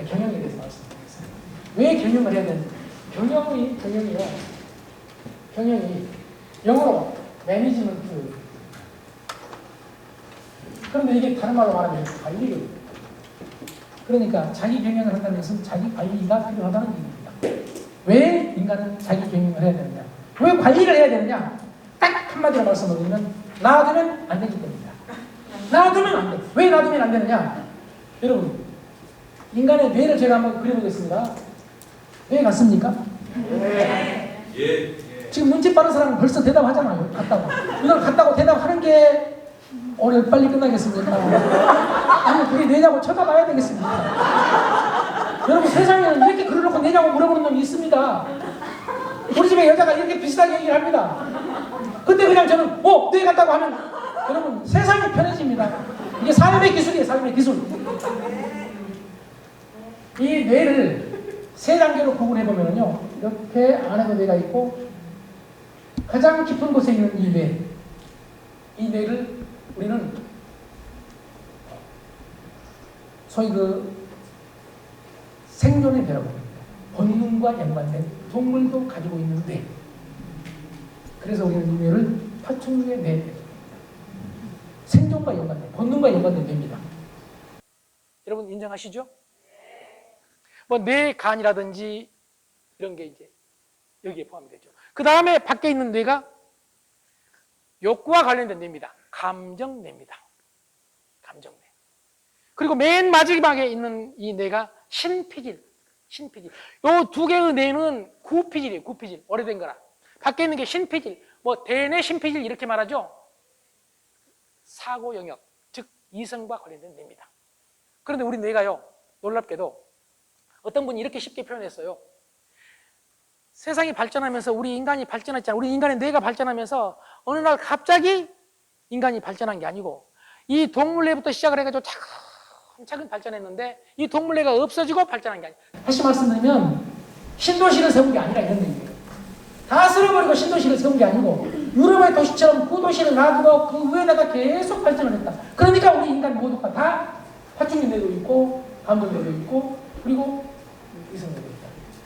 경영에 대해서 말씀드리겠습니다. 왜 경영을 해야 되는지. 경영이 영어로 매니지먼트. 그런데 이게 다른 말로 말하면 관리거든요. 그러니까 자기 경영을 한다는 것은 자기 관리가 필요하다는 얘기입니다. 왜 인간은 자기 경영을 해야 되느냐? 왜 관리를 해야 되느냐? 딱 한마디로 말씀드리면 놔두면 안 되기 때문이다. 놔두면 안 돼. 왜 놔두면 안 되느냐? 여러분, 인간의 뇌를 제가 한번 그려보겠습니다. 뇌 같습니까? 네. 예. 지금 눈치 빠른 사람은 벌써 대답하잖아요. 갔다고. 이걸 갔다고 대답하는 게 오늘 빨리 끝나겠습니까? 아니, 그게 뇌냐고 쳐다봐야 되겠습니까? 여러분, 세상에는 이렇게 그려놓고 뇌냐고 물어보는 놈이 있습니다. 우리 집에 여자가 이렇게 비슷하게 얘기를 합니다. 근데 그냥 저는 뇌 같다고 하면 여러분, 세상이 편해집니다. 이게 삶의 기술이에요. 삶의 기술. 이 뇌를 세 단계로 구분해보면요, 이렇게 안에도 뇌가 있고 가장 깊은 곳에 있는 이 뇌, 이 뇌를 우리는 소위 생존의 뇌라고 합니다. 본능과 연관된 동물도 가지고 있는 뇌. 그래서 우리는 이 뇌를 파충류의 뇌, 생존과 연관된, 본능과 연관된 뇌입니다. 여러분 인정하시죠? 뭐 뇌, 간이라든지 이런 게 이제 여기에 포함이 되죠. 그 다음에 밖에 있는 뇌가 욕구와 관련된 뇌입니다. 감정뇌입니다. 감정뇌. 그리고 맨 마지막에 있는 이 뇌가 신피질. 요 두 개의 뇌는 구피질이에요. 구피질. 오래된 거라. 밖에 있는 게 신피질. 뭐 대뇌 신피질 이렇게 말하죠. 사고 영역, 즉 이성과 관련된 뇌입니다. 그런데 우리 뇌가요, 놀랍게도 어떤 분이 이렇게 쉽게 표현했어요. 세상이 발전하면서 우리 인간이 발전했잖아요. 우리 인간의 뇌가 발전하면서 어느 날 갑자기 인간이 발전한 게 아니고 이 동물뇌부터 시작을 해가지고 차근차근 발전했는데 이 동물뇌가 없어지고 발전한 게 아니에요. 다시 말씀드리면 신도시를 세운 게 아니라 이런 얘기예요. 다 쓸어버리고 신도시를 세운 게 아니고 유럽의 도시처럼 구도시를 놔두고 그 위에다가 계속 발전을 했다. 그러니까 우리 인간 모두가 다 파충류뇌도 있고 감정뇌도 있고 그리고 이성뇌도 있다.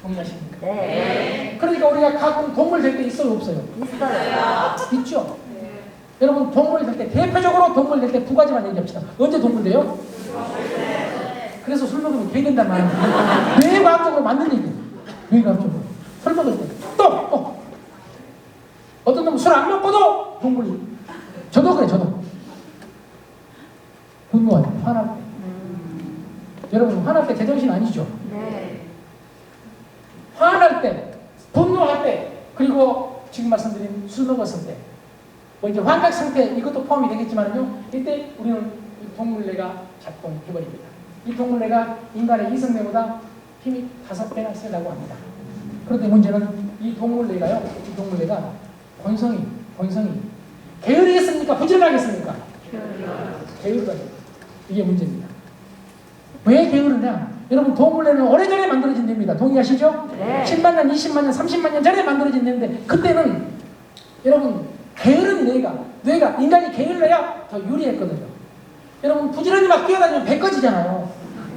동의하십니까? 네. 그러니까 우리가 가끔 동물 될 때 있어요, 없어요? 있어요. 있죠. 네. 여러분 동물 될 때 대표적으로 동물 될 때 두 가지만 얘기합시다. 언제 동물 돼요? 네. 그래서 술 먹으면 개 된단 말이에요. 뇌과학적으로 맞는 얘기예요. 뇌과학적으로 술 먹을 때 또 어떤 놈은 술 안 먹고도 동물. 저도 그래, 저도. 분노할 때, 화날 때. 여러분 화날 때 제정신 아니죠? 네. 화날 때, 분노할 때, 그리고 지금 말씀드린 술 먹었을 때, 뭐 이제 환각 상태 이것도 포함이 되겠지만요. 이때 우리는 이 동물뇌가 작동해버립니다. 이 동물뇌가 인간의 이성뇌보다 힘이 5배나 세다고 합니다. 그런데 문제는 이 동물뇌가요, 이 동물뇌가 본성이 게으르겠습니까? 부지런하겠습니까? 게으르다. 이게 문제입니다. 왜 게으르냐? 여러분 동물뇌는 오래전에 만들어진 뇌입니다. 동의하시죠? 네. 10만 년, 20만 년, 30만 년 전에 만들어진 뇌인데 그때는 여러분 게으른 뇌가 인간이 게을러야 더 유리했거든요. 여러분 부지런히 막 뛰어다니면 배 꺼지잖아요.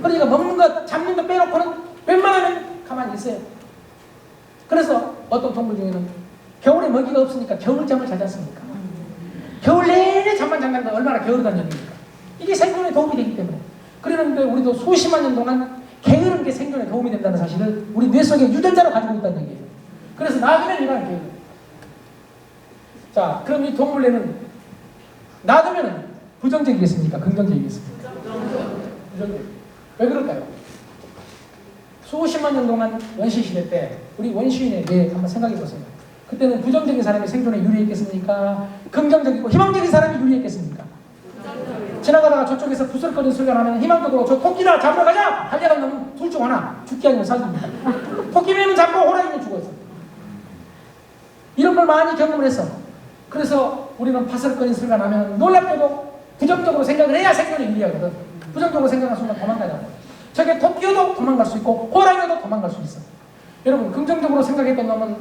그러니까 먹는 것, 잡는 것 빼놓고는 웬만하면 가만히 있어요. 그래서 어떤 동물 중에는 겨울에 먹이가 없으니까 겨울잠을 자지 않습니까? 겨울 내내 잠만 잔다는 건 얼마나 게으르다는 얘기입니까? 이게 생존에 도움이 되기 때문에. 그러는데 우리도 수십만 년 동안 게으른 게 생존에 도움이 된다는 사실을 우리 뇌 속에 유전자로 가지고 있다는 얘기예요. 그래서 놔두면 인간은 게으르. 자, 그럼 이 동물뇌는 놔두면 부정적이겠습니까? 긍정적이겠습니까? 부정적. 왜 그럴까요? 수십만 년 동안 원시시대 때 우리 원시인의 뇌 한번 생각해 보세요. 그때는 부정적인 사람이 생존에 유리했겠습니까? 긍정적이고 희망적인 사람이 유리했겠습니까? 지나가다가 저쪽에서 부스럭거리는 소리가 나면 희망적으로 저 토끼나 잡으러 가자! 달려간 놈은 둘 중 하나, 죽기 아니면 살깁니다. 토끼매는 잡고 호랑이는 죽었어. 이런 걸 많이 경험을 했어. 그래서 우리는 바스락거리는 소리가 나면 놀랍게도 부정적으로 생각을 해야 생존에 유리하거든. 부정적으로 생각하는 순간 도망가잖아. 저게 토끼여도 도망갈 수 있고 호랑이여도 도망갈 수 있어. 여러분 긍정적으로 생각했던 놈은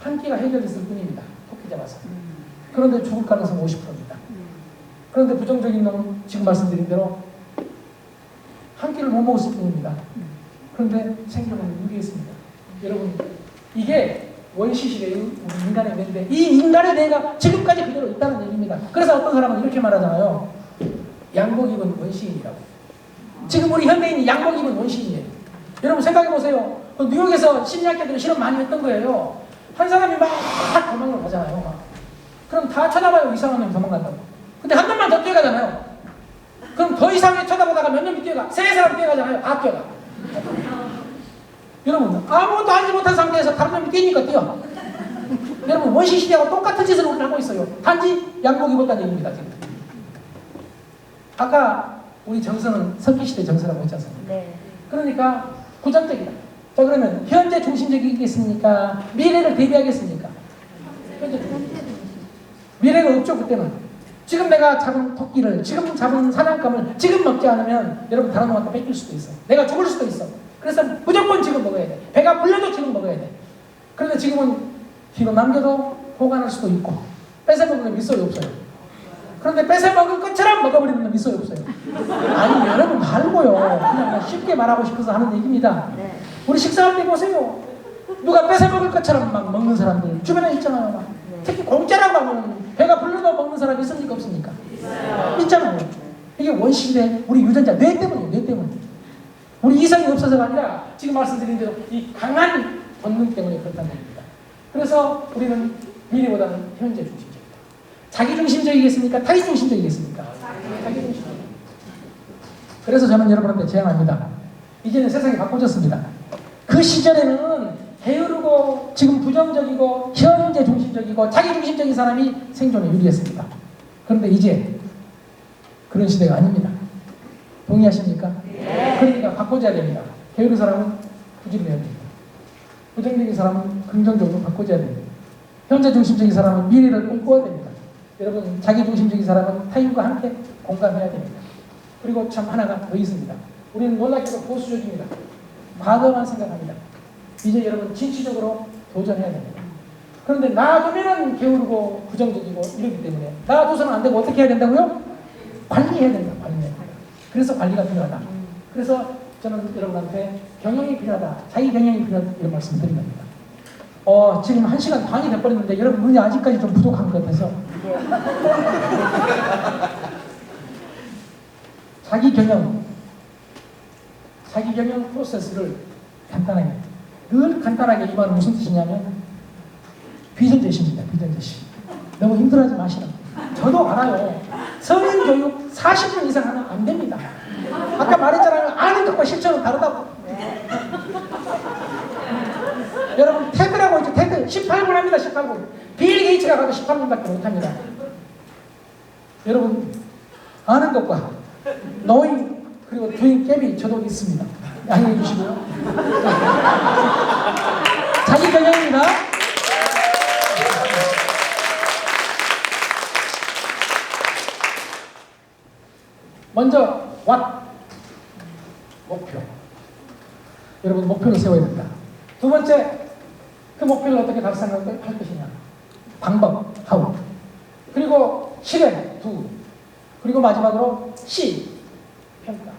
한 끼가 해결됐을 뿐입니다. 토끼 잡아서. 그런데 죽을 가능성은 50%입니다. 그런데 부정적인 놈은 지금 말씀드린 대로 한 끼를 못 먹었을 뿐입니다. 그런데 생존은 유리했습니다. 여러분, 이게 원시시대의 우리 인간의 뇌인데 이 인간의 뇌가 지금까지 그대로 있다는 얘기입니다. 그래서 어떤 사람은 이렇게 말하잖아요. 양복 입은 원시인이라고. 지금 우리 현대인이 양복 입은 원시인이에요. 여러분 생각해보세요. 뉴욕에서 심리학자들이 실험 많이 했던 거예요. 한 사람이 막 도망을 가잖아요. 막. 그럼 다 쳐다봐요. 이상한 놈이 도망간다고. 근데 한 놈만 더 뛰어가잖아요. 그럼 더 이상하게 쳐다보다가 몇 놈이 뛰어가. 세 사람 뛰어가잖아요. 다 뛰어가. 여러분 아무것도 알지 못한 상태에서 다른 놈이 뛰니까 뛰어. 여러분 원시시대하고 똑같은 짓을 우리는 하고 있어요. 단지 양복 입었다는 얘기입니다. 지금. 아까 우리 정서는 석기시대 정서라고 했지 않습니까? 네. 그러니까 부정적이다. 자 그러면 현재 중심적이겠습니까? 미래를 대비하겠습니까? 현재 중심적. 미래가 없죠 그때는. 지금 내가 잡은 토끼를, 지금 잡은 사냥감을 지금 먹지 않으면 여러분 다른 놈한테 뺏길 수도 있어. 내가 죽을 수도 있어. 그래서 무조건 지금 먹어야 돼. 배가 불려도 지금 먹어야 돼. 그런데 지금은 뒤로 남겨도 보관할 수도 있고 뺏어먹으면 밑소리 없어요. 그런데 뺏어먹을 것처럼 먹어버리면 밑소리 없어요. 아니 여러분 말고요. 그냥 쉽게 말하고 싶어서 하는 얘기입니다. 네. 우리 식사할 때 보세요. 누가 뺏어먹을 것처럼 막 먹는 사람들 주변에 있잖아요. 막. 특히 공짜라고 하면 배가 불러도 먹는 사람이 있습니까 없습니까? 있잖아요. 이게 원시대 우리 유전자 뇌 때문이에요. 뇌 때문에. 우리 이성이 없어서가 아니라 지금 말씀드린 대로 이 강한 본능 때문에 그렇다는 얘기입니다. 그래서 우리는 미래보다는 현재 중심적이다. 자기 중심적이겠습니까? 타의 중심적이겠습니까? 자기 중심적. 그래서 저는 여러분한테 제안합니다. 이제는 세상이 바꿔졌습니다. 그 시절에는 게으르고 지금 부정적이고 현재 중심적이고 자기 중심적인 사람이 생존에 유리했습니다. 그런데 이제 그런 시대가 아닙니다. 동의하십니까? 네. 그러니까 바꿔줘야 됩니다. 게으른 사람은 부지런해야 됩니다. 부정적인 사람은 긍정적으로 바꿔줘야 됩니다. 현재 중심적인 사람은 미래를 꿈꿔야 됩니다. 여러분 자기 중심적인 사람은 타인과 함께 공감해야 됩니다. 그리고 참 하나가 더 있습니다. 우리는 놀랍게도 보수적입니다. 과거만 생각합니다. 이제 여러분 진취적으로 도전해야 됩니다. 그런데 놔두면 게으르고 부정적이고 이러기 때문에 놔둬서는 안 되고 어떻게 해야 된다고요? 관리해야 된다. 관리해야 된다. 그래서 관리가 필요하다. 그래서 저는 여러분한테 경영이 필요하다. 자기 경영이 필요하다. 이런 말씀 드린 겁니다. 지금 1시간 반이 돼버렸는데 여러분 눈이 아직까지 좀 부족한 것 같아서 자기 경영 프로세스를 간단하게 늘 간단하게 이 말은 무슨 뜻이냐면 비전 제시입니다. 비전 제시. 너무 힘들어하지 마시라. 저도 알아요. 성인 교육 40분 이상 하면 안 됩니다. 아까 말했잖아요. 아는 것과 실천은 다르다고. 여러분 테드라고 있죠. 테드 18분 합니다. 18분. 빌 게이츠가 가도 18분밖에 못합니다. 여러분 아는 것과 knowing 그리고 doing 갭이 저도 있습니다. 양해해 주시고요. 자기 경영입니다. 먼저 what 목표. 여러분 목표를 세워야 됩니다. 두 번째 그 목표를 어떻게 달성할 것이냐. 방법 how. 그리고 실행 do. 그리고 마지막으로 C 평가.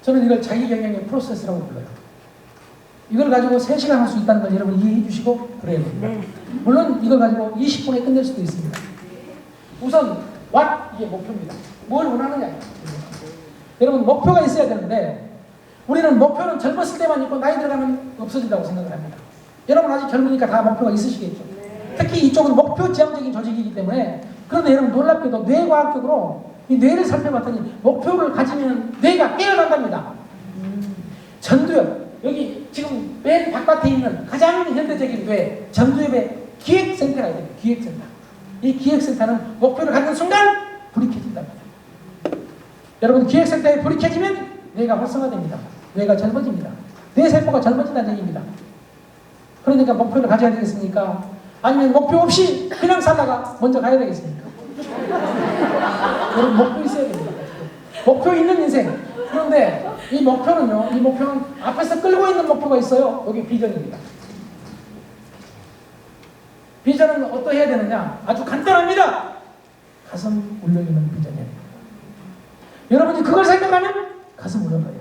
저는 이걸 자기 경영의 프로세스라고 불러요. 이걸 가지고 3시간 할 수 있다는 걸 여러분 이해해 주시고 그래야 됩니다. 네. 물론 이걸 가지고 20분에 끝낼 수도 있습니다. 우선 what 이게 목표입니다. 뭘 원하느냐. 여러분 목표가 있어야 되는데 우리는 목표는 젊었을 때만 있고 나이 들어가면 없어진다고 생각을 합니다. 여러분 아직 젊으니까 다 목표가 있으시겠죠. 특히 이쪽은 목표 지향적인 조직이기 때문에 그런데 여러분 놀랍게도 뇌과학적으로 이 뇌를 살펴봤더니 목표를 가지면 뇌가 깨어난답니다. 전두엽 여기 지금 맨 바깥에 있는 가장 현대적인 뇌 전두엽의 기획센터가 있어요. 기획센터. 이 기획센터는 목표를 갖는 순간 불이 켜진답니다. 여러분 기획센터에 불이 켜지면 뇌가 활성화됩니다. 뇌가 젊어집니다. 뇌세포가 젊어진다는 얘기입니다. 그러니까 목표를 가져야 되겠습니까? 아니면 목표 없이 그냥 살다가 먼저 가야 되겠습니까? 여러분 목표 있어야 됩니다. 목표 있는 인생. 그런데 이 목표는 앞에서 끌고 있는 목표가 있어요. 여기 비전입니다. 비전은 어떻게 해야 되느냐? 아주 간단합니다. 가슴 울려있는 비전이에요. 여러분이 그걸 생각하면 가슴 울려요.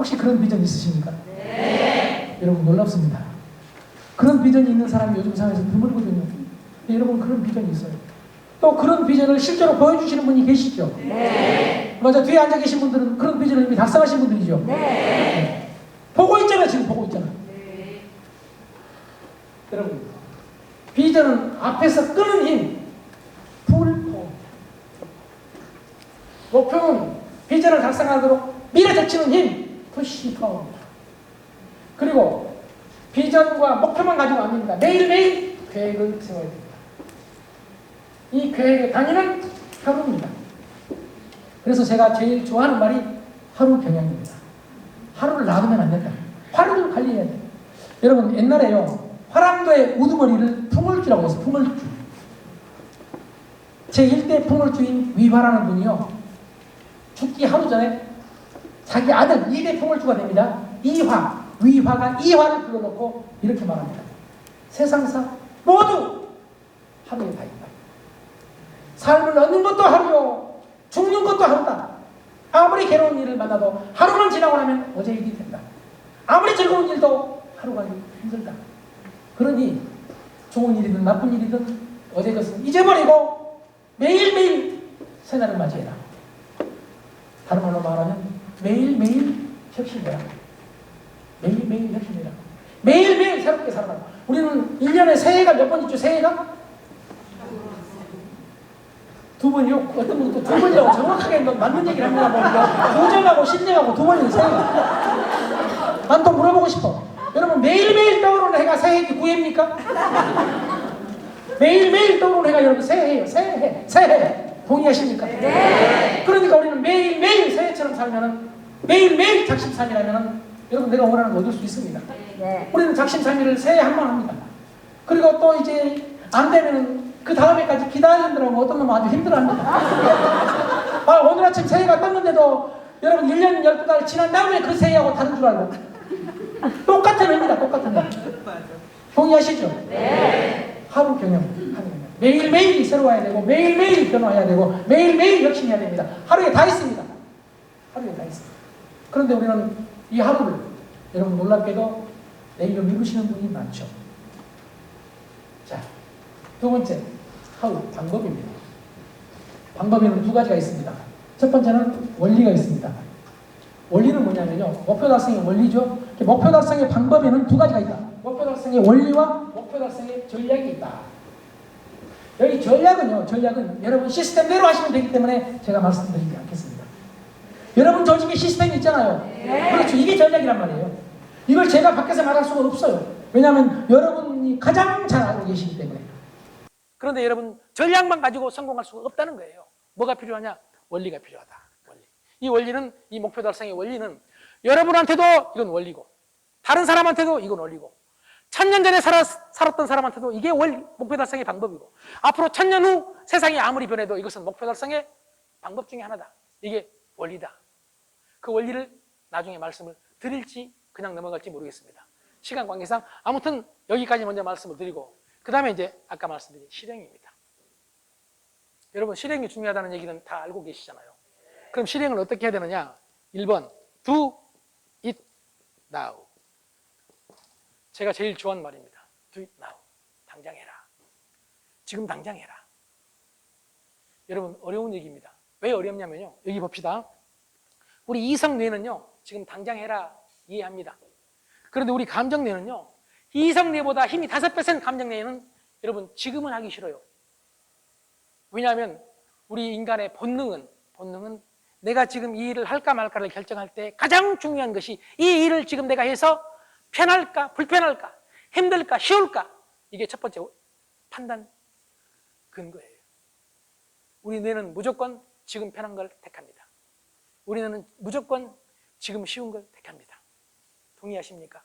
혹시 그런 비전 있으십니까? 네. 여러분 놀랍습니다. 그런 비전이 있는 사람이 요즘 사회에서 드물거든요. 여러분 그런 비전이 있어요. 또 그런 비전을 실제로 보여주시는 분이 계시죠? 네. 맞아. 뒤에 앉아 계신 분들은 그런 비전을 이미 달성하신 분들이죠? 네. 보고 있잖아요. 지금 보고 있잖아요. 네. 여러분 비전은 앞에서 끄는 힘, 풀포. 목표는 비전을 달성하도록 밀어젖히는 힘, 푸시파워입니다. 그리고 비전과 목표만 가지고 안 됩니다. 매일매일 계획을 세워야 됩니다. 이 계획의 단위는 하루입니다. 그래서 제가 제일 좋아하는 말이 하루 경영입니다. 하루를 놔두면 안 된다. 하루를 관리해야 돼요. 여러분 옛날에요. 화랑도의 우두머리를 풍월주라고 해서 풍월주. 제1대 풍월주인 위화라는 분이요. 죽기 하루 전에 자기 아들 2대 풍월주가 됩니다. 이화, 위화가 이화를 불러놓고 이렇게 말합니다. 세상사 모두 하루에 다 있다. 삶을 얻는 것도 하루요. 죽는 것도 하루다. 아무리 괴로운 일을 만나도 하루만 지나고 나면 어제 일이 된다. 아무리 즐거운 일도 하루가 힘들다. 그러니 좋은 일이든 나쁜 일이든 어제 것은 잊어버리고 매일매일 새날을 맞이해라. 다른 말로 말하면 매일매일 혁신해라. 매일매일 혁신해라. 매일매일 새롭게 살아라. 우리는 1년에 새해가 몇 번 있죠? 새해가? 2번이요? 어떤 분은 또 2번이라고 정확하게 맞는 얘기를 합니다. 뭐, 고정하고 10년하고 2번이는 새해가. 난 또 물어보고 싶어. 여러분 매일매일 떠오르는 해가 새해기 구해입니까? 매일매일 떠오르는 해가 여러분 새해예요. 새해. 동의하십니까? 네. 그러니까 우리는 매일매일 새해처럼 살면은 매일매일 작심삼일하면은 여러분 내가 원하는 거 얻을 수 있습니다. 네. 우리는 작심삼일을 새해 한 번 합니다. 그리고 또 이제 안 되면은 그 다음에까지 기다리느라고 어떤 놈은 아주 힘들어합니다. 오늘 아침 새해가 떴는데도 여러분 1년 12달 지난 다음에 그 새해하고 다른 줄 알고 똑같은 해입니다. 똑같은 해. 동의하시죠? 네. 하루 경영 하는 겁니다. 매일매일 새로워야 되고 매일매일 변화해야 되고 매일매일 혁신해야 됩니다. 하루에 다 있습니다. 하루에 다 있습니다. 그런데 우리는 이 하루를 여러분 놀랍게도 내일로 미루시는 분이 많죠. 자, 두 번째 하루 방법입니다. 방법에는 두 가지가 있습니다. 첫 번째는 원리가 있습니다. 원리는 뭐냐면요. 목표 달성의 원리죠. 목표 달성의 방법에는 두 가지가 있다. 목표 달성의 원리와 목표 달성의 전략이 있다. 여기 전략은 여러분 시스템대로 하시면 되기 때문에 제가 말씀드리지 않겠습니다. 여러분 조직에 시스템이 있잖아요. 네. 그렇죠. 이게 전략이란 말이에요. 이걸 제가 밖에서 말할 수가 없어요. 왜냐하면 여러분이 가장 잘 알고 계시기 때문에. 그런데 여러분 전략만 가지고 성공할 수가 없다는 거예요. 뭐가 필요하냐? 원리가 필요하다. 원리. 이 원리는, 이 목표 달성의 원리는 여러분한테도 이건 원리고 다른 사람한테도 이건 원리고 1000년 전에 살았던 사람한테도 이게 목표 달성의 방법이고 앞으로 1000년 후 세상이 아무리 변해도 이것은 목표 달성의 방법 중에 하나다. 이게 원리다. 그 원리를 나중에 말씀을 드릴지 그냥 넘어갈지 모르겠습니다. 시간 관계상 아무튼 여기까지 먼저 말씀을 드리고 그 다음에 이제 아까 말씀드린 실행입니다. 여러분 실행이 중요하다는 얘기는 다 알고 계시잖아요. 그럼 실행을 어떻게 해야 되느냐? 1번 Do it now. 제가 제일 좋아하는 말입니다. Do it now. 당장 해라. 지금 당장 해라. 여러분 어려운 얘기입니다. 왜 어렵냐면요. 여기 봅시다. 우리 이성 뇌는요. 지금 당장 해라 이해합니다. 그런데 우리 감정 뇌는요. 이성 뇌보다 힘이 5배 센 감정 뇌는 여러분 지금은 하기 싫어요. 왜냐하면 우리 인간의 본능은 내가 지금 이 일을 할까 말까를 결정할 때 가장 중요한 것이 이 일을 지금 내가 해서 편할까 불편할까 힘들까 쉬울까 이게 첫 번째 판단 근거예요. 우리 뇌는 무조건 지금 편한 걸 택합니다. 우리는 무조건 지금 쉬운 걸 택합니다. 동의하십니까?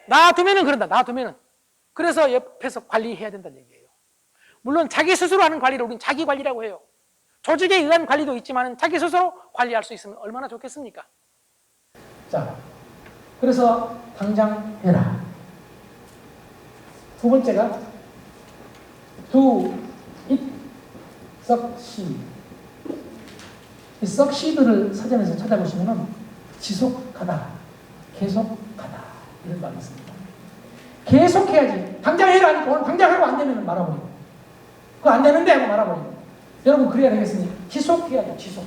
놔두면은 그런다. 놔두면은. 그래서 옆에서 관리해야 된다는 얘기예요. 물론 자기 스스로 하는 관리를 우리는 자기 관리라고 해요. 조직에 의한 관리도 있지만 자기 스스로 관리할 수 있으면 얼마나 좋겠습니까? 자, 그래서 당장 해라. 두 번째가 Do it succeed. 이 succeed를 사전에서 찾아보시면 지속하다 계속하다. 이런 말이 있습니다. 계속해야지. 당장 해라 하니까 오늘 당장 하고 안 되면 말아버리고. 그거 안 되는데 하고 말아버리고. 여러분 그래야 되겠으니 지속해야 돼. 지속.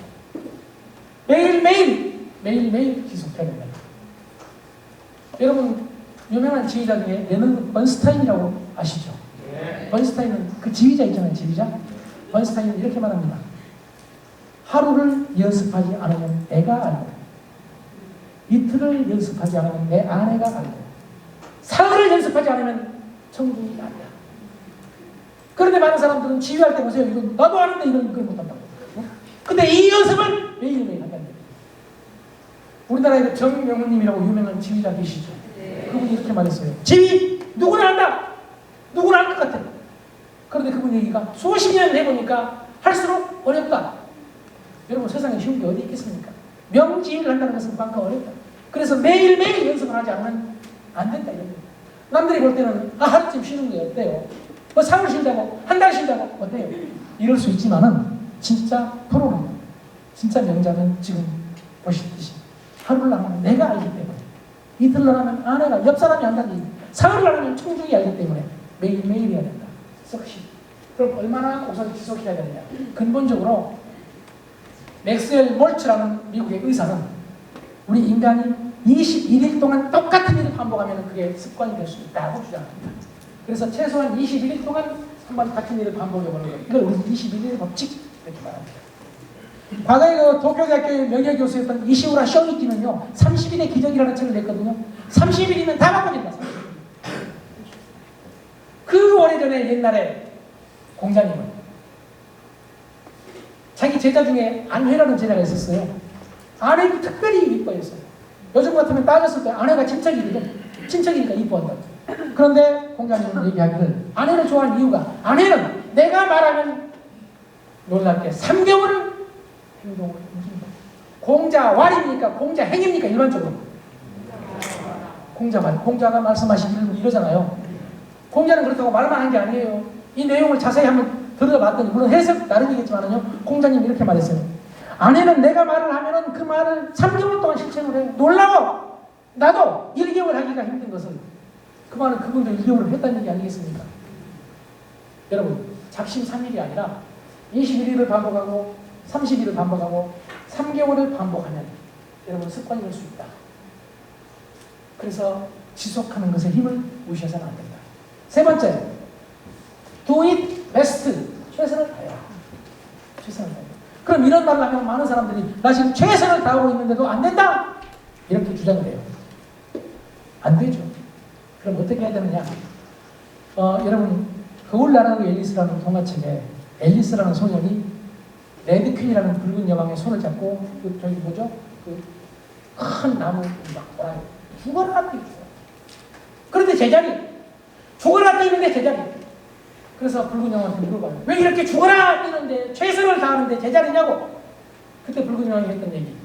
매일매일 지속해야 된다. 여러분 유명한 지휘자 중에 레너드 번스타인이라고 아시죠? 예. 번스타인은 그 지휘자 있잖아요. 지휘자. 번스타인은 이렇게 말합니다. 하루를 연습하지 않으면 애가 알고, 이틀을 연습하지 않으면 내 아내가 알고, 사흘을 연습하지 않으면 청중이 안다. 그런데 많은 사람들은 지휘할 때 보세요. 이건 나도 아는데 이걸 못한다고. 근데 이 연습을 매일매일 한다는 거예요. 우리나라에 정명훈님이라고 유명한 지휘자 계시죠? 그분이 이렇게 말했어요. 지휘! 누구나 한다! 누구나 할 것 같아. 그런데 그분 얘기가 수십 년 해보니까 할수록 어렵다. 여러분 세상에 쉬운 게 어디 있겠습니까? 명지휘를 한다는 것은 그만큼 어렵다. 그래서 매일매일 연습을 하지 않으면 안 된다. 이런 거예요. 남들이 볼 때는 하루쯤 쉬는 게 어때요? 뭐 사흘 쉰다고, 한 달 쉰다고 어때요? 이럴 수 있지만은 진짜 프로는, 진짜 명작은 지금 보시듯이 하루를 하면 내가 알기 때문에, 이틀을 하면 아내가, 옆 사람이 안다니, 사흘을 하면 청중이 알기 때문에 매일매일 해야 된다. 석시. 그럼 얼마나 우선 지속해야 되느냐? 근본적으로 맥스웰 몰츠라는 미국의 의사는 우리 인간이 21일 동안 똑같은 일을 반복하면 그게 습관이 될 수 있다고 주장합니다. 그래서 최소한 21일 동안 한번 같은 일을 반복해보는 것, 이걸 우리 21일 법칙 이렇게 말합니다. 과거에 그 도쿄대학교의 명예교수였던 이시우라 쇼미키는요 30일의 기적이라는 책을 냈거든요. 30일이면 다 바꿔진다. 30일. 그 오래전에 옛날에 공자님은 자기 제자 중에 안회라는 제자가 있었어요. 아내를 특별히 이뻐했어요. 요즘 같으면 따졌을 때 아내가 친척이거든. 친척이니까 이뻐한다. 그런데 공자님은 얘기하기를 아내를 좋아하는 이유가, 아내는 내가 말하면 놀랍게 3개월을 행동을 해줍니다. 공자왈입니까? 공자행입니까? 일반적으로 공자말, 공자가 말씀하시기를 이러잖아요. 공자는 그렇다고 말만 한 게 아니에요. 이 내용을 자세히 한번 들어봤더니, 물론 해석 다르겠지만요, 공자님이 이렇게 말했어요. 아내는 내가 말을 하면은 그 말을 3개월 동안 실천을 해요. 놀라워! 나도 1개월 하기가 힘든 것을 그 말을 그분도 1개월을 했다는 얘기 아니겠습니까? 여러분, 작심삼일이 아니라 21일을 반복하고 30일을 반복하고 3개월을 반복하면 여러분 습관이 될 수 있다. 그래서 지속하는 것에 힘을 무시해서는 안 된다. 세 번째, do it best. 최선을 다해라. 최선을 다해라. 그럼 이런 말을 하면 많은 사람들이 나 지금 최선을 다하고 있는데도 안 된다! 이렇게 주장을 해요. 안 되죠. 그럼 어떻게 해야 되느냐? 여러분, 거울나라의 앨리스라는 동화책에 앨리스라는 소년이 레드퀸이라는 붉은 여왕의 손을 잡고 저기 뭐죠? 큰 나무 막 뭐라요? 죽어라 뛰었어요. 그런데 제자리 죽어라 뛰는데 제자리. 그래서 붉은 여왕한테 물어봐요. 왜 이렇게 죽어라 뛰는데 최선을 다하는데 제자리냐고. 그때 붉은 여왕이 했던 얘기.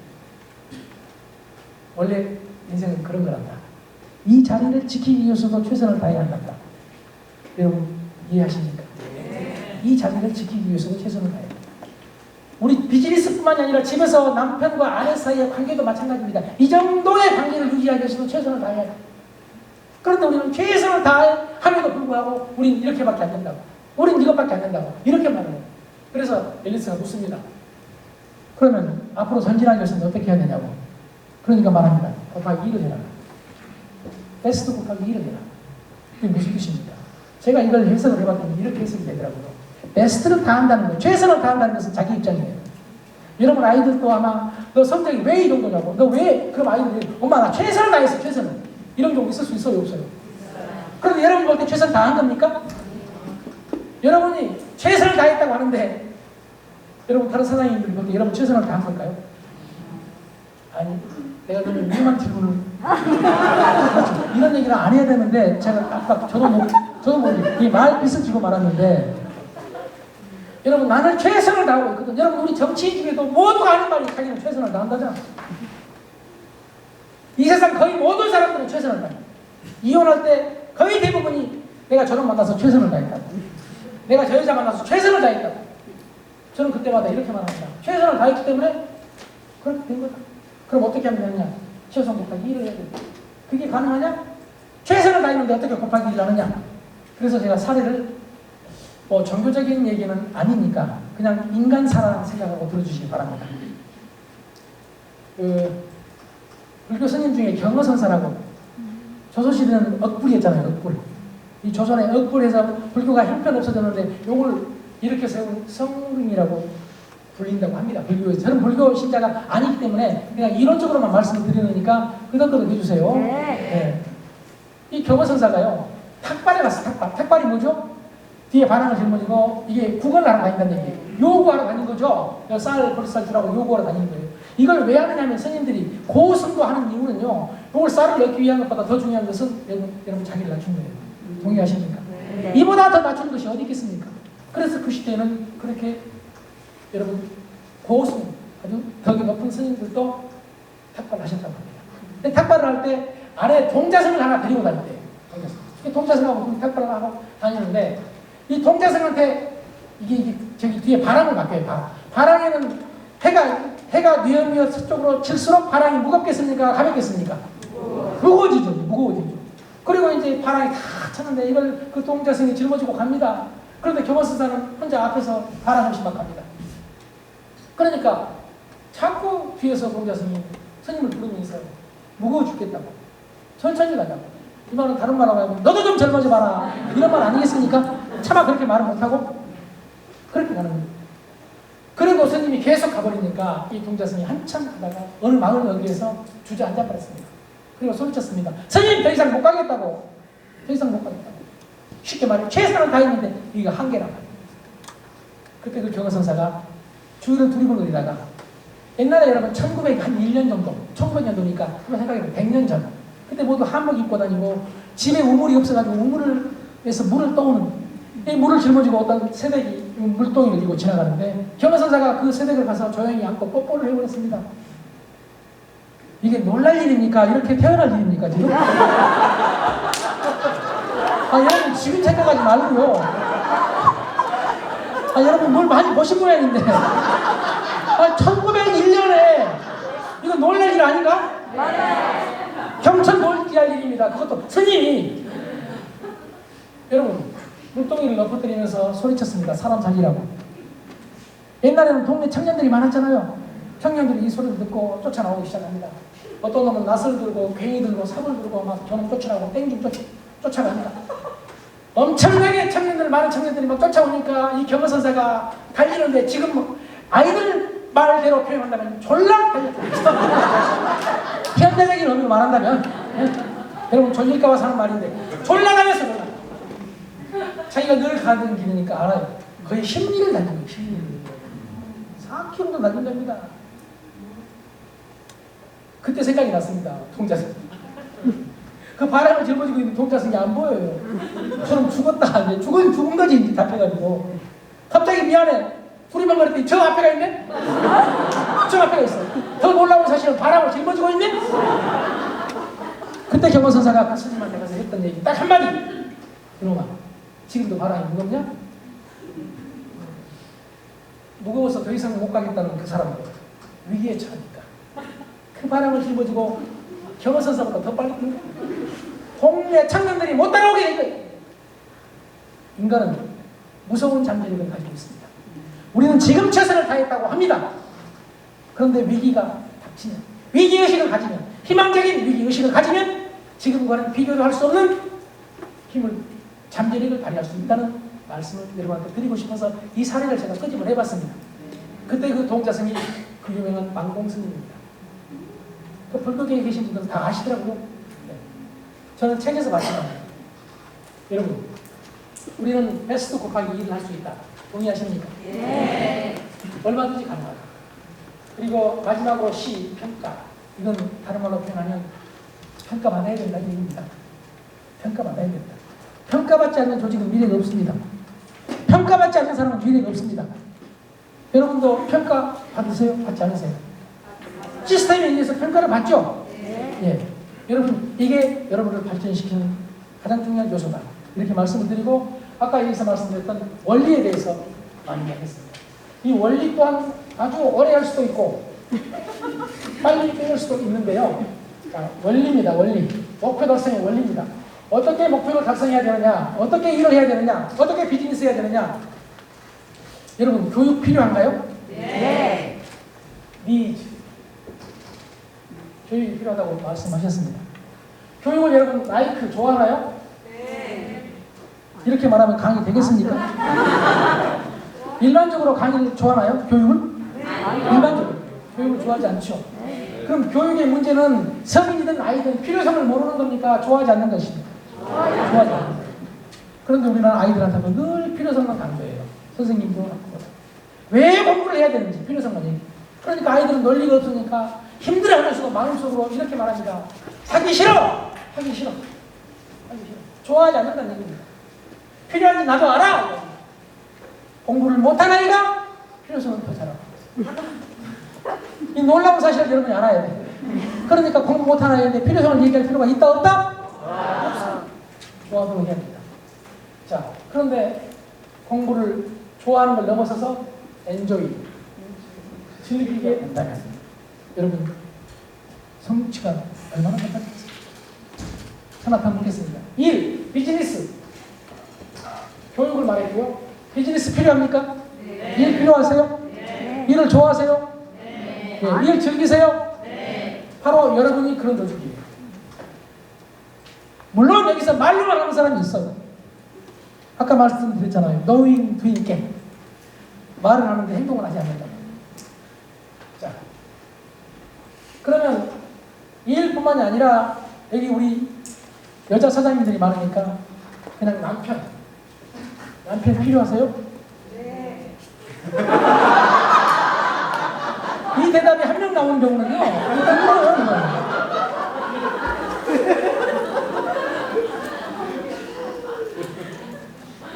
원래 인생은 그런 거란다. 이 자리를 지키기 위해서도 최선을 다해야 한다. 여러분 이해하십니까? 이 자리를 지키기 위해서도 최선을 다해야 한다. 우리 비즈니스뿐만이 아니라 집에서 남편과 아내 사이의 관계도 마찬가지입니다. 이 정도의 관계를 유지하기 위해서도 최선을 다해야 한다. 그런데 우리는 최선을 다함에도 불구하고 우린 이렇게밖에 안 된다고. 우린 이것밖에 안 된다고. 이렇게 말을 해요. 그래서 앨리스가 묻습니다. 그러면 앞으로 전진하기 위해서는 어떻게 해야 되냐고. 그러니까 말합니다. 곱하기 2를 해라. 베스트 곱하기 2를 해라. 이게 무슨 뜻입니까? 제가 이걸 해석을 해봤더니 이렇게 해석이 되더라고요. 베스트를 다한다는 거, 최선을 다한다는 것은 자기 입장이에요. 여러분 아이들도 아마 너 성적이 왜 이 정도냐고. 너 왜? 그럼 아이들이 엄마 나 최선을 다했어. 최선을. 이런 경우 있을 수 있어요? 없어요? 그런데 여러분 볼 때 최선을 다한 겁니까? 여러분이 최선을 다했다고 하는데 여러분 다른 사장님들이 볼 때 여러분 최선을 다한 걸까요? 아니, 내가 좀 위험한 질문을 이런 얘기를 안 해야 되는데 제가 아까 저도 이 말빛을 쥐고 말았는데 여러분 나는 최선을 다하고 있거든. 여러분 우리 정치인 중에도 모두가 하는 말이 자기는 최선을 다한다잖아. 이 세상 거의 모든 사람들은 최선을 다해. 이혼할 때 거의 대부분이 내가 저를 만나서 최선을 다했다고. 내가 저 여자 만나서 최선을 다했다고. 저는 그때마다 이렇게 말합니다. 최선을 다했기 때문에 그렇게 된 거다. 그럼 어떻게 하면 되느냐? 최선 곱하기 1을 해야 돼. 그게 가능하냐? 최선을 다했는데 어떻게 곱하기 1을 하느냐? 그래서 제가 사례를 뭐 종교적인 얘기는 아니니까 그냥 인간사라는 생각하고 들어주시기 바랍니다. 불교 스님 중에 경허선사라고 조선시대는 억불이었잖아요. 억불. 이 조선에 억불해서 불교가 형편없어졌는데 요걸 이렇게 세운 성릉이라고 불린다고 합니다. 불교에서. 저는 불교 신자가 아니기 때문에 그냥 이론적으로만 말씀을 드리니까 끄덕끄덕 해주세요. 네. 이 경허선사가요. 탁발에 갔어. 탁발. 탁발이 뭐죠? 뒤에 반항을 짊어지고 이게 구걸을 하러 다닌다는 얘기예요. 요구하러 다닌 거죠. 쌀 주라고 요구하러 다니는 거예요. 이걸 왜 하느냐면 스님들이 고승도하는 이유는요. 이걸 쌀을 얻기 위한 것보다 더 중요한 것은 여러분 자기를 낮춘 거예요. 동의하십니까? 네. 이보다 더 낮춘 것이 어디 있겠습니까? 그래서 그 시대에는 그렇게 여러분 고승 아주 덕이 높은 스님들도 탁발을 하셨다고 합니다. 근데 탁발을 할 때 안에 동자승을 하나 데리고 다녔대요. 동자승하고 탁발을 하고 다니는데 이 동자승한테 이게 저기 뒤에 바람을 맡겨요. 바람에는 해가 뉘어뉘어 서쪽으로 칠수록 바람이 무겁겠습니까? 가볍겠습니까? 무거워지죠. 그리고 이제 바람이 다 쳤는데 이걸 그 동자승이 짊어지고 갑니다. 그런데 경허선사는 혼자 앞에서 바람을 심박합니다. 그러니까 자꾸 뒤에서 동자승이 스님을 부르면서 무거워 죽겠다고 천천히 가자고 이 말은 다른 말로 하면 너도 좀 젊어져 봐라 이런 말 아니겠습니까? 차마 그렇게 말을 못하고 그렇게 가는 거예요. 그리고 스님이 계속 가버리니까 이 동자승이 한참 가다가 어느 마을 여기에서 주저앉아 버렸습니다. 그리고 소리쳤습니다. 스님 더 이상 못 가겠다고. 더 이상 못 가겠다고. 쉽게 말해 최선을 다했는데 이게 한계란 말이에요. 그때 그 경허선사가 주위를 두리번거리다가 옛날에 여러분 1901년 정도 1900년도니까 한번 생각해보면 100년 전 그때 모두 한복 입고 다니고 집에 우물이 없어가지고 우물에서 물을 떠오는 이 물을 짊어지고 어떤 새댁이 물동이를 들고 지나가는데 경허선사가 그 새댁을 가서 조용히 안고 뽀뽀를 해버렸습니다. 이게 놀랄 일입니까? 이렇게 태어날 일입니까? 지금? 여러분 지금 생각하지 말고요. 여러분 뭘 많이 보신 모양인데 1901년에 이거 놀랄 일 아닌가? 경천 놀랄 일입니다. 그것도 스님이 여러분 물동이를 엎어뜨리면서 소리쳤습니다. 사람 살리라고. 옛날에는 동네 청년들이 많았잖아요. 청년들이 이 소리를 듣고 쫓아나오기 시작합니다. 어떤 놈은 낫을 들고 괭이 들고 삽을 들고 막 저놈 쫓아나고 땡중 쫓아갑니다. 엄청나게 많은 청년들이 막 쫓아오니까 이 경허선사가 달리는데 지금 뭐 아이들 말대로 표현한다면 졸라 달렸다. 현대적인 의미로 말한다면 여러분 졸릴까봐 사는 말인데 졸라 달렸어. 자기가 늘 가는 길이니까 알아요. 거의 10리를 달린 거예요. 10리를. 4km도 달린답니다. 그때 생각이 났습니다. 동자승. 그 바람을 짊어지고 있는 동자승이 안 보여요. 저는 죽었다. 죽은 거지 이제 답해가지고. 갑자기 미안해. 두리번거렸더니 저 앞에가 있네? 저 앞에가 있어. 더 놀라운 사실은 바람을 짊어지고 있네? 그때 경허선사가 그 스님한테 가서 했던 얘기 딱 한마디. 이놈아, 지금도 바람이 무겁냐? 무거워서 더 이상 못 가겠다는 그 사람들. 위기에 처하니까. 그 바람을 짊어지고 경허선사보다 더 빨리 뛴다. 동네 청년들이 못 따라오게 된 거예요. 인간은 무서운 잠재력을 가지고 있습니다. 우리는 지금 최선을 다했다고 합니다. 그런데 위기가 닥치면, 위기의식을 가지면, 희망적인 위기의식을 가지면 지금과는 비교도 할 수 없는 힘을, 잠재력을 발휘할 수 있다는 말씀을 여러분한테 드리고 싶어서 이 사례를 제가 끄집어 내봤습니다. 그때 그 동자승이 그 유명한 망공스님입니다. 그 불교계에 계신 분들은 다 아시더라고요. 네. 저는 책에서 봤지만 여러분 우리는 베스트 곱하기 2를 할 수 있다. 동의하십니까? 네. 얼마든지 가능하다. 그리고 마지막으로 시, 평가. 이건 다른 말로 표현하면 평가받아야 된다는 얘기입니다. 평가받아야 된다. 평가받지 않는 조직은 미래가 없습니다. 평가받지 않는 사람은 미래가 없습니다. 여러분도 평가 받으세요? 받지 않으세요? 시스템에 의해서 평가를 받죠? 네. 예. 여러분, 이게 여러분을 발전시키는 가장 중요한 요소다. 이렇게 말씀을 드리고, 아까 여기서 말씀드렸던 원리에 대해서 많이 이야기했습니다. 이 원리 또한 아주 오래 할 수도 있고, 빨리 배울 수도 있는데요. 자, 원리입니다. 원리. 목표 달성의 원리입니다. 어떻게 목표를 달성해야 되느냐? 어떻게 일을 해야 되느냐? 어떻게 비즈니스 해야 되느냐? 여러분, 교육 필요한가요? 네. 니즈. 교육이 필요하다고 말씀하셨습니다. 교육을 여러분 라이크 좋아하나요? 네. 이렇게 말하면 강의 되겠습니까? 일반적으로 강의를 좋아하나요? 교육을? 일반적으로 교육을 좋아하지 않죠. 그럼 교육의 문제는 성인이든 아이든 필요성을 모르는 겁니까? 좋아하지 않는 것입니까? 좋아하지 않는 거예요. 그런데 우리는 아이들한테도 늘 필요성만 강조해요. 선생님도 왜 공부를 해야 되는지 필요성만 얘기해요. 그러니까 아이들은 논리가 없으니까 힘들어하면서도 마음속으로 이렇게 말합니다. 하기 싫어! 하기 싫어. 하기 싫어. 좋아하지 않는다는 얘기입니다. 필요한지 나도 알아! 공부를 못한 아이가 필요성은 더 잘하고. 이 놀라운 사실을 여러분이 알아야 돼. 그러니까 공부 못한 아이인데 필요성을 얘기할 필요가 있다 없다? 없어. 좋아하도록 해야 합니다. 자, 그런데 공부를 좋아하는 걸 넘어서서 엔조이, 즐기게 된다면 여러분 성취가 얼마나 많겠습니까? 하나 보겠습니다. 1. 비즈니스. 교육을 말했고요. 비즈니스 필요합니까? 네. 일 필요하세요? 네. 일을 좋아하세요? 네. 네. 일 즐기세요? 네. 바로 여러분이 그런 도둑이에요. 물론 여기서 말로만 하는 사람이 있어요. 아까 말씀드렸잖아요. knowing, doing, get. 말을 하는데 행동을 하지 않는다. 자, 그러면 이 일뿐만이 아니라 여기 우리 여자 사장님들이 많으니까 그냥 남편 필요하세요? 네. 이 대답이 한 명 나오는 경우는요, 힘들어요.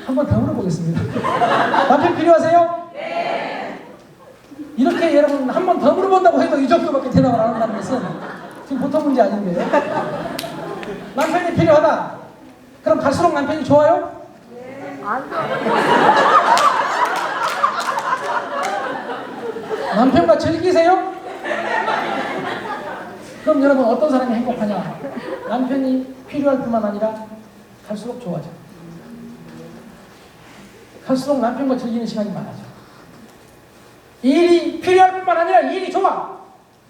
한번 더 물어보겠습니다. 남편 필요하세요? 네. 이렇게 여러분 한 번 더 물어본다고 해도 이 정도밖에 대답을 안 한다는 것은 지금 보통 문제 아닌데요. 남편이 필요하다. 그럼 갈수록 남편이 좋아요? 네. 남편과 즐기세요? 그럼 여러분 어떤 사람이 행복하냐? 남편이 필요할 뿐만 아니라 갈수록 좋아져. 갈수록 남편과 즐기는 시간이 많아져. 일이 필요할 뿐만 아니라 일이 좋아.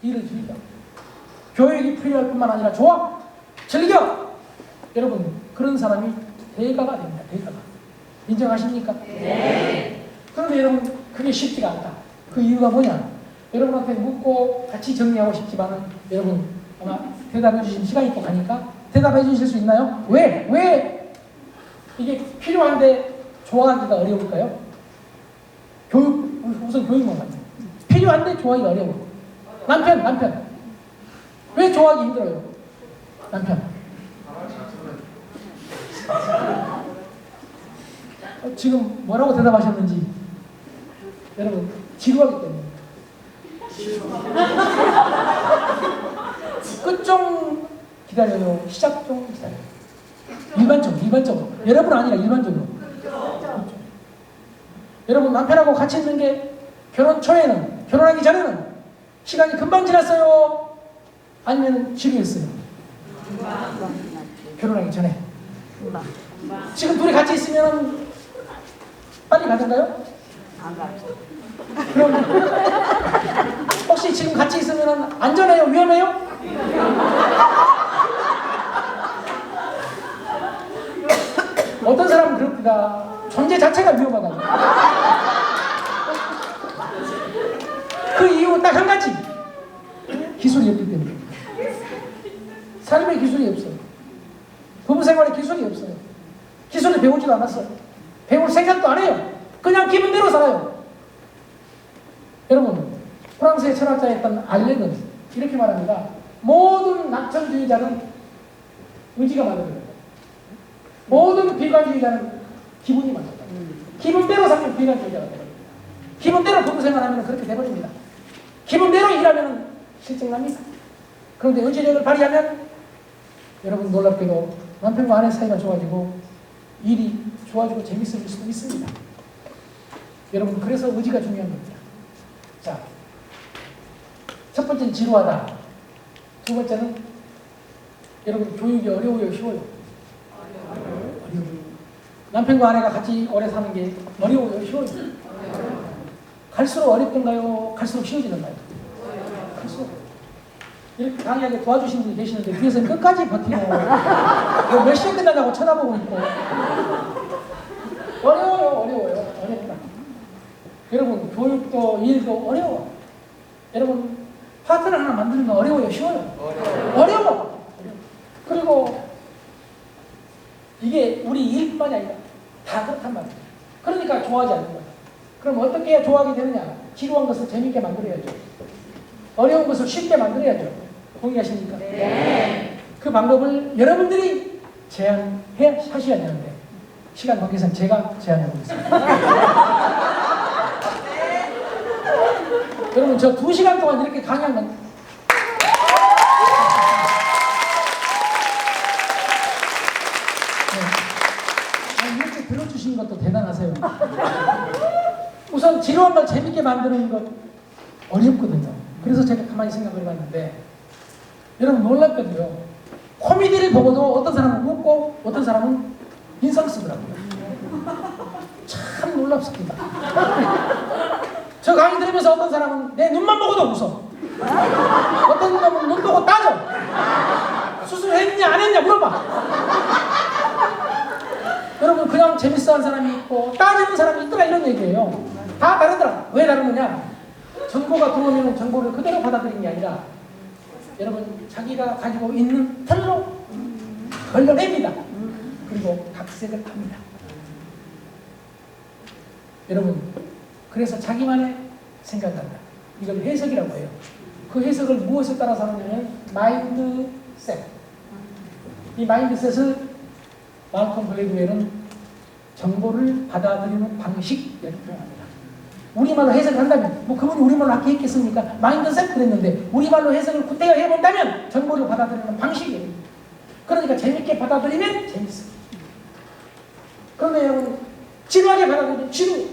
일을 즐겨. 교육이 필요할 뿐만 아니라 좋아. 즐겨. 여러분 그런 사람이 대가가 됩니다. 대가가. 인정하십니까? 네. 그런데 여러분 그게 쉽지가 않다. 그 이유가 뭐냐? 여러분한테 묻고 같이 정리하고 싶지만은 여러분 아마 대답해 주신 시간이 또 가니까 대답해 주실 수 있나요? 왜? 왜 이게 필요한데 좋아하기가 어려울까요? 교육, 우선 교육만 가요. 필요한데 좋아하기가 어려워. 남편. 왜 좋아하기 힘들어요? 남편. 지금 뭐라고 대답하셨는지 여러분 지루하기 때문에 끝 좀 기다려요. 시작 좀 기다려요. 일반적으로. 여러분 아니라 일반적으로. 그렇죠. 여러분 남편하고 같이 있는 게 결혼 초에는, 결혼하기 전에는 시간이 금방 지났어요? 아니면 지루했어요? 결혼하기 전에. 지금 둘이 같이 있으면 빨리 가던가요? 그럼 혹시 지금 같이 있으면 안전해요? 위험해요? 어떤 사람은 그럽니다. 존재 자체가 위험하다고. 그 이유는 딱 한 가지. 기술이 없기 때문에. 삶의 기술이 없어요. 부부 생활에 기술이 없어요. 기술을 배우지도 않았어요. 배울 생각도 안 해요. 그냥 기분대로 살아요. 여러분, 프랑스의 철학자였던 알렌은 이렇게 말합니다. 모든 낙천주의자는 의지가 맞아요. 모든 비관주의자는 기분이 맞아요. 기분대로 살면 비관주의자가 되거든요. 기분대로 부부 생활하면 그렇게 돼버립니다. 기분대로 일하면 실증납니다. 그런데 의지력을 발휘하면 여러분 놀랍게도 남편과 아내 사이가 좋아지고 일이 좋아지고 재밌어질 수도 있습니다. 여러분 그래서 의지가 중요한 겁니다. 자, 첫 번째는 지루하다. 두 번째는 여러분 교육이 어려워요, 쉬워요? 어려워요. 남편과 아내가 같이 오래 사는 게 어려워요, 쉬워요? 갈수록 어렵던가요? 갈수록 쉬워지는가요? 갈수록. 이렇게 강의하게 도와주신 분이 계시는데 뒤에서 끝까지 버티고 몇 시에 끝나냐고 쳐다보고 있고 어려워요. 어렵다. 여러분 교육도 일도 어려워. 여러분 파트너 하나 만드는 거 어려워요? 쉬워요? 어려워. 그리고 이게 우리 일뿐만이 아니라 다 그렇단 말이에요. 그러니까 좋아하지 않는 거예요. 그럼 어떻게 해야 좋아하게 되느냐? 지루한 것을 재밌게 만들어야죠. 어려운 것을 쉽게 만들어야죠. 동의하십니까? 네. 그 방법을 여러분들이 하셔야 되는데 시간 관계상 제가 제안해 보겠습니다. 여러분 저 2시간 동안 이렇게 강의한 건 이렇게 들어주신 것도 대단하세요. 우선 지루한 걸 재밌게 만드는 것 어렵거든요. 그래서 제가 가만히 생각을 해봤는데 여러분 놀랍거든요. 코미디를 보고도 어떤 사람은 웃고 어떤 사람은 인상 쓰더라고요. 참 놀랍습니다. 저 강의 들으면서 어떤 사람은 내 눈만 보고도 웃어. 어떤 놈은 눈 보고 따져. 수술했냐 안 했냐 물어봐. 여러분 그냥 재밌어하는 사람이 있고 따지는 사람이 있더라 이런 얘기예요. 다 다르더라. 왜 다르느냐? 정보가 들어오면 정보를 그대로 받아들이는 게 아니라 여러분 자기가 가지고 있는 틀로 걸러냅니다. 그리고 각색을 합니다. 여러분 그래서 자기만의 생각을 한다. 이걸 해석이라고 해요. 그 해석을 무엇에 따라서 하느냐면 마인드셋. 이 마인드셋을 말콤 글래드웰은 정보를 받아들이는 방식 이렇게 표현합니다. 우리말로 해석을 한다면 뭐 그분이 우리말로 하게 했겠습니까? 마인드셋 그랬는데 우리말로 해석을 구태여 해본다면 정보를 받아들이는 방식이에요. 그러니까 재밌게 받아들이면 재밌어요. 그런데 여러분 지루하게 받아들이면 지루.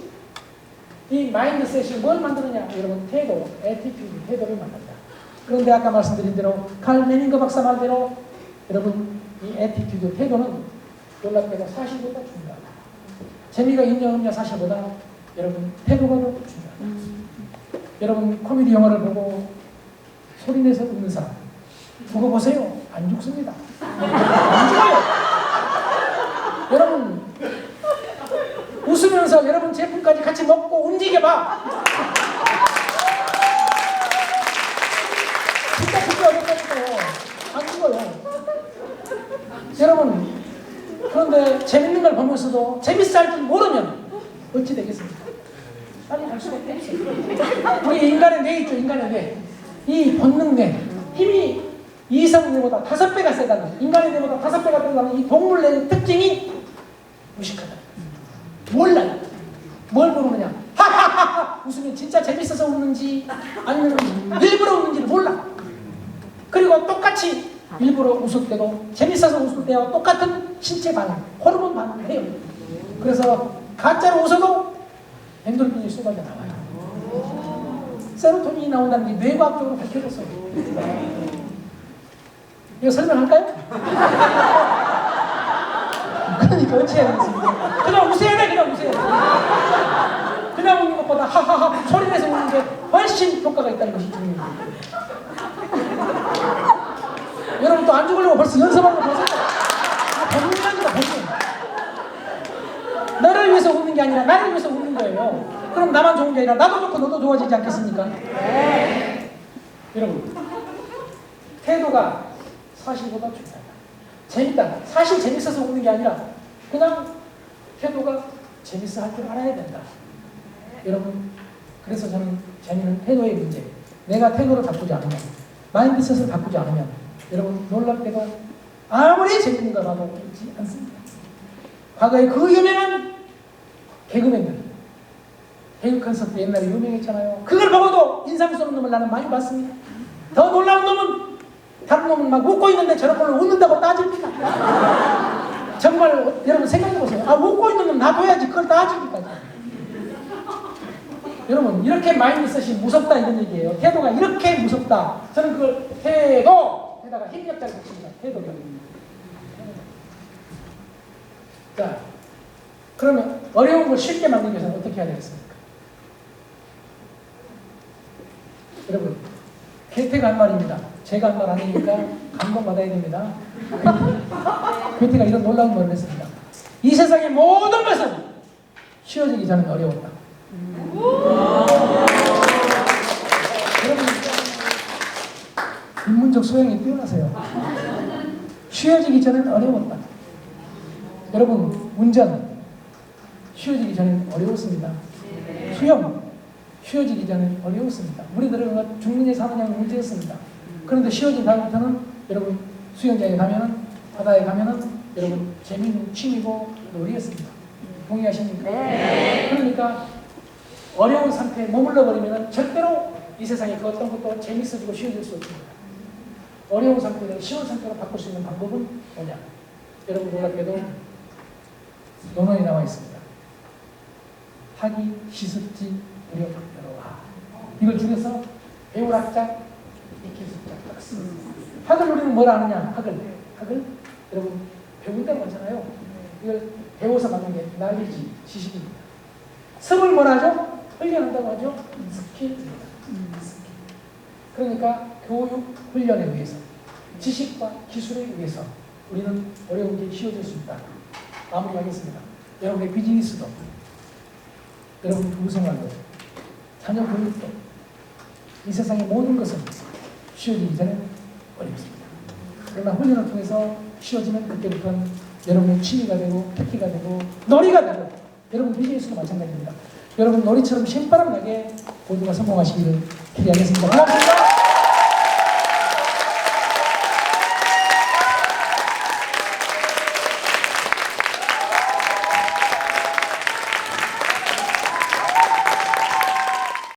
이 마인드셋이 뭘 만드느냐? 여러분 태도, 애티튜드, 태도를 만든다. 그런데 아까 말씀드린 대로 칼 메닝거 박사 말대로 여러분 이 애티튜드, 태도는 놀랍게도 사실보다 중요하다. 재미가 있냐 없냐 사실보다 여러분 태도가 더 중요하다. 여러분 코미디 영화를 보고 소리내서 웃는 사람 두고 보세요. 안 죽습니다. 안 죽어요. 여러분 웃으면서 여러분 제품까지 같이 먹고 움직여봐. 진짜 그게 어렵다니까요. 안 죽어요. 여러분 그런데 재밌는 걸 보면서도 재밌어 할 줄 모르면 어찌 되겠습니까? 빨리 갈 수가 없어요. 우리 인간의 뇌 있죠. 인간의 뇌. 이 본능 뇌 힘이 이성 뇌보다 5배가 세다는 인간의 뇌보다 5배가 세다는 이 동물 뇌의 특징이 무식하다. 몰라요. 뭘 모르느냐? 하하하하 웃으면 진짜 재밌어서 웃는지 아니면 일부러 웃는지를 몰라. 그리고 똑같이 일부러 웃을 때도 재밌어서 웃을 때와 똑같은 신체 반응, 호르몬 반응을 해요. 그래서 가짜로 웃어도 엔돌핀이 쏟아져 나와요. 세로토닌이 나온다는 게 뇌과학적으로 밝혀졌어요. 이거 설명할까요? 그러니까 어찌 해야 되겠습니까? 그냥 웃어야 돼. 그냥 웃어야 돼. 그냥 웃는 것보다 하하하 소리내서 웃는 게 훨씬 효과가 있다는 것이 중요해요. 여러분 또 안 죽으려고 벌써 연습하는 거 보세요. 본능이다 본능. 너를 위해서 웃는 게 아니라 나를 위해서 웃는 거예요. 그럼 나만 좋은 게 아니라 나도 좋고 너도 좋아지지 않겠습니까? 네. 여러분 태도가 사실보다 중요하다. 재밌다. 사실 재밌어서 웃는 게 아니라 그냥 태도가 재밌어 할 줄 알아야 된다. 여러분 그래서 저는 재미는 태도의 문제. 내가 태도를 바꾸지 않으면 마인드셋을 바꾸지 않으면 여러분 놀랍게도 아무리 재밌는 걸 봐도 웃지 않습니다. 과거에 그 유명한 개그맨들 개그 콘서트 옛날에 유명했잖아요. 그걸 보고도 인상 쓰는 놈을 나는 많이 봤습니다. 더 놀라운 놈은 다른 놈은 막 웃고 있는데 저런 걸로 웃는다고 따집니다. 정말 여러분 생각해보세요. 아 웃고 있는 놈 놔둬야지 그걸 따지기까지. 여러분 이렇게 마인드셋이 무섭다 이런 얘기예요. 태도가 이렇게 무섭다. 저는 그걸 태도 게다가 협력자를 붙입니다. 해독력. 자, 그러면 어려운 걸 쉽게 만들기 위해서는 어떻게 해야 되겠습니까? 여러분, 괴테가 한 말입니다. 제가 한 말 아니니까 감동받아야 됩니다. 괴테가 이런 놀라운 말을 했습니다. 이 세상의 모든 것은 쉬워지기 전엔 어려웠다. 여러분, 인문적 소양이 뛰어나세요. 쉬워지기 전엔 어려웠다. 여러분, 운전 쉬워지기 전엔 어려웠습니다. 수영 쉬워지기 전엔 어려웠습니다. 물에 들어가 죽느냐 사느냐는 문제였습니다. 그런데 쉬워진 다음부터는 여러분 수영장에 가면은 바다에 가면은 여러분 재미있는 취미고 놀이였습니다. 동의하십니까? 네. 그러니까 어려운 상태에 머물러 버리면 절대로 이 세상에 그 어떤 것도 재밌어지고 쉬워질 수 없습니다. 어려운 상태를 쉬운 상태로 바꿀 수 있는 방법은 뭐냐? 여러분 놀랍게도 논어에 나와 있습니다. 학이 시습지 무력여로와. 이걸 중에서 배울학자 익힐숙자. 학을 우리는 뭘 아느냐? 학을 여러분 배운다고 하잖아요. 이걸 배워서 만든 게 날리지 지식입니다. 습을 뭐라 하죠? 훈련한다고 하죠? 스킬입니다. 스킬. 그러니까 교육 훈련에 의해서 지식과 기술에 의해서 우리는 어려운 게 쉬워질 수 있다. 마무리하겠습니다. 여러분의 비즈니스도, 여러분 부부생활도, 자녀 교육도, 이 세상의 모든 것은 쉬워지기 전에 어렵습니다. 그러나 훈련을 통해서 쉬워지면 그때부터는 여러분의 취미가 되고 특기가 되고 놀이가 되고 여러분 비즈니스도 마찬가지입니다. 여러분 놀이처럼 신바람 나게 모두가 성공하시기를 기대하겠습니다. 고맙습니다.